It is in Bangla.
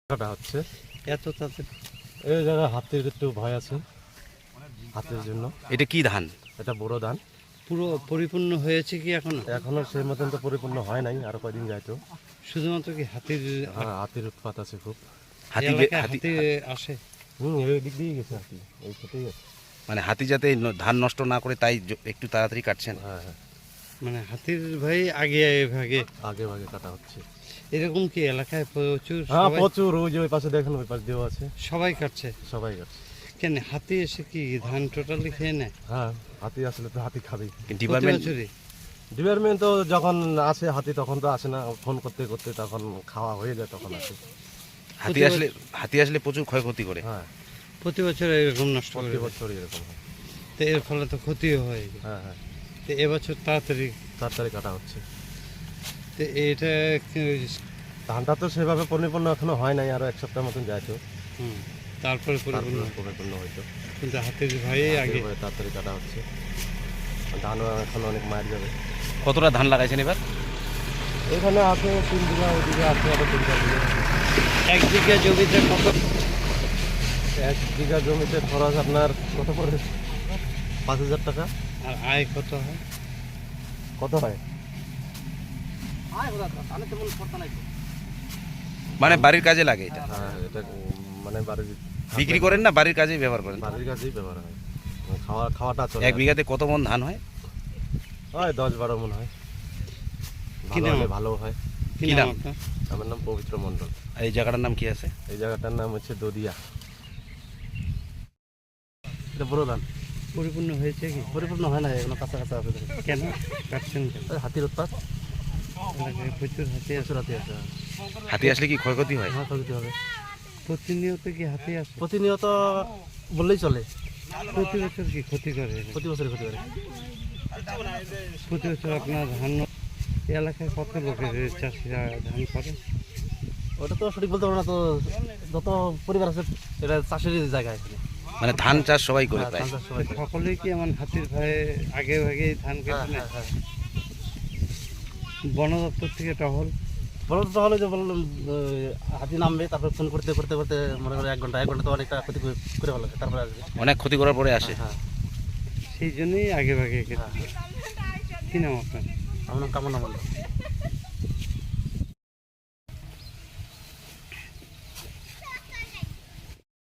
কাটা হচ্ছে এত তাতে এই জায়গায় হাতির একটু ভয় আছে, হাতির জন্য। এটা কি ধান? এটা বড় ধান। পুরো পরিপূর্ণ হয়েছে কি এখনো? এখনো সেই মতন তো পরিপূর্ণ হয় নাই, আরো কয়দিন যাইতো। শুধুমাত্র কি হাতির হ্যাঁ, হাতির উৎপাত আছে খুব। হাতি এলাকায় হাতি হাতি আসে? এই দিক দিয়ে গেছে হাতি, এই সাথেই আছে। মানে হাতি যাতে ধান নষ্ট না করে তাই একটু তাড়াতাড়ি কাটছেন। হ্যাঁ হ্যাঁ, মানে হাতির ভাই আগে ভাগে আগে ভাগে কাটা হচ্ছে। এরকম কি এলাকায় প্রচুর? হ্যাঁ সবাই- প্রচুর, ওই যে ওই পাশে দেখেন, ওই পাশ দিয়েও আছে, সবাই কাটছে? সবাই কাটছে। কেন হাতি এসে কি ধান টোটালি খেয়ে নেয়? হ্যাঁ, হাতি আসলে তো হাতি খাবেই। ডিপার্টমেন্ট বছরই? ডিপার্টমেন্ট তো যখন আসে হাতি তখন তো আসে না, ফোন করতে করতে তখন খাওয়া হয়ে যায় তখন আসে। হাতি আসলে প্রচুর ক্ষয়ক্ষতি করে। হ্যাঁ, প্রতি বছর এরকম নষ্ট করে প্রতি দেয়। বছর এরকম হয়। তো এর ফলে তো ক্ষতিও হয়। হ্যাঁ হ্যাঁ, তো এবছর তাড়াতাড়ি তাড়াতাড়ি কাটা হচ্ছে। তো এটা ধানটা তো সেভাবে পরিপূর্ণ এখনো হয় নাই, আরো এক সপ্তাহ মতন যাইতো, তারপরে পরিপূর্ণ। তারপরে পরিপূর্ণ হইতো। কিন্তু হাতির ভাই আগে এবারে তাড়াতাড়ি কাটা হচ্ছে। ধানও এখন অনেক মার যাবে। কতটা ধান লাগাইছেন এবার? এখানে আছে 3 বিঘা, ওইদিকে আছে আরো 3 বিঘা। 1 বিঘা জমিতে কত? 1 বিঘা জমিতে খরচ আপনার কত পড়ে? 5,000 টাকা। আর আয় কত হয়? কত হয়? মানে বাড়ির কাজে লাগে এটা? হ্যাঁ, এটা মানে বাড়ির বিক্রি করেন না বাড়ির কাজেই ব্যবহার করেন? বাড়ির কাছেই ব্যবহার হয়। খাওয়াটা চলে। 1 বিঘাতে কত মন ধান হয়? হয় 10-12 মন হয়। কি ভালো নাম? হলে ভালো হয়। কি কি নাম নাম? আপনার? আমার নাম পবিত্র মণ্ডল। আর এই জায়গাটার নাম কি আছে? এই জায়গাটার নাম হচ্ছে দদিয়া। এটা বড় ধান। পরিপূর্ণ হয়েছে কি? পরিপূর্ণ হয় না, এখনো কাঁচা কাঁচা আছে। কেন কাটছেন কেন? ওই হাতির উৎপাত, এলাকায় প্রচুর হাতি আছে। প্রচুর হাতি আছে। হাতি আসলে কি ক্ষয়ক্ষতি হয়? হ্যাঁ, ক্ষতি হবে প্রতিনিয়ত কি হাতি আসে? প্রতিনিয়ত বললেই চলে। প্রতি বছর কি ক্ষতি করে? প্রতি বছরই ক্ষতি করে। প্রতি বছর আপনার ধান এই এলাকায় কত লোকের চাষিরা ধান করে? ওটা তো সঠিক বলতে পারবো না, তো যত পরিবার আছে এটা চাষেরই জায়গা এখানে। মানে ধান চাষ সবাই করে হ্যাঁ, প্রায়। ধান চাষ সবাই করে। সকলেই কি এমন হাতির ভয়ে আগে ভাগে ধান হ্যাঁ, কেটে নেয়? হ্যাঁ, হ্যাঁ। বন দপ্তর থেকে টহল? বড় তো হলো যে বললাম, হাতি নামবে, তারপর ফোন করতে করতে করতে মনে করে 1 ঘন্টা তো অনেকটা ক্ষতি করে ভালো, তারপরে আসবে। অনেক ক্ষতি করার পরে আসে। হ্যাঁ, সেই জন্যই আগে ভাগে কেটে। কি নাম আপনার? আমার নাম কামনা মণ্ডল।